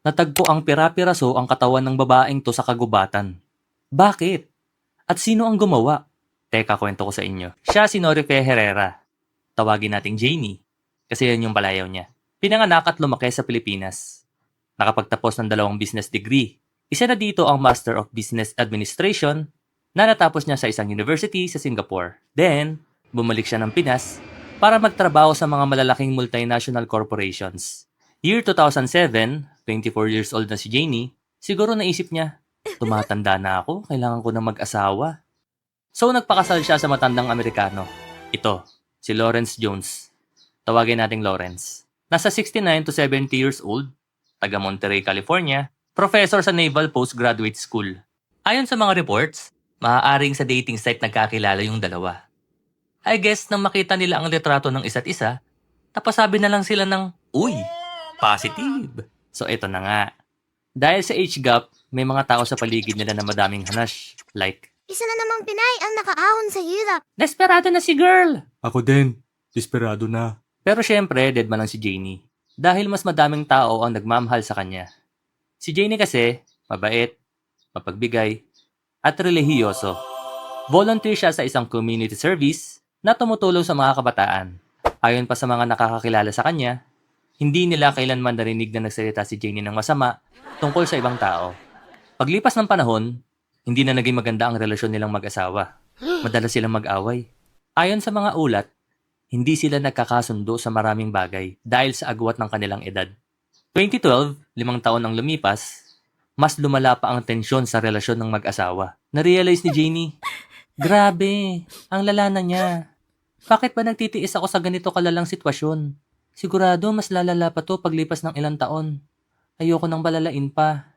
Natagpo ang pira-piraso ang katawan ng babaeng to sa kagubatan. Bakit? At sino ang gumawa? Teka, kwento ko sa inyo. Siya si Norife Herrera. Tawagin nating Janie. Kasi yan yung palayaw niya. Pinanganak at lumaki sa Pilipinas. Nakapagtapos ng 2 business degree. Isa na dito ang Master of Business Administration na natapos niya sa isang university sa Singapore. Then, bumalik siya ng Pinas para magtrabaho sa mga malalaking multinational corporations. Year 2007, 24 years old na si Janie, siguro naisip niya, tumatanda na ako, kailangan ko na mag-asawa. So nagpakasal siya sa matandang Amerikano. Ito, si Lawrence Jones. Tawagin nating Lawrence. Nasa 69 to 70 years old, taga Monterey, California, professor sa Naval Postgraduate School. Ayon sa mga reports, maaaring sa dating site nagkakilala yung dalawa. I guess nang makita nila ang litrato ng isa't isa, napasabi na lang sila ng, "Uy, positive." So ito na nga. Dahil sa age gap, may mga tao sa paligid nila na madaming hanash. Like, Isa na namang Pinay ang nakaahon sa hirap. desperado na si girl! Ako din. Desperado na. Pero syempre, dead man lang si Janie. Dahil mas madaming tao ang nagmamahal sa kanya. Si Janie kasi, mabait, mapagbigay, at relihiyoso. Volunteer siya sa isang community service na tumutulong sa mga kabataan. Ayon pa sa mga nakakakilala sa kanya, hindi nila kailanman narinig na nagsalita si Janie ng masama tungkol sa ibang tao. Paglipas ng panahon, hindi na naging maganda ang relasyon nilang mag-asawa. Madalas silang mag-away. Ayon sa mga ulat, hindi sila nagkakasundo sa maraming bagay dahil sa agwat ng kanilang edad. 2012, 5 taon ang lumipas, mas lumala pa ang tensyon sa relasyon ng mag-asawa. Narealize ni Janie, grabe, ang lala na niya. Bakit ba nagtitiis ako sa ganito kalalang sitwasyon? Sigurado mas lalala pa to paglipas ng ilang taon. Ayoko nang balalain pa.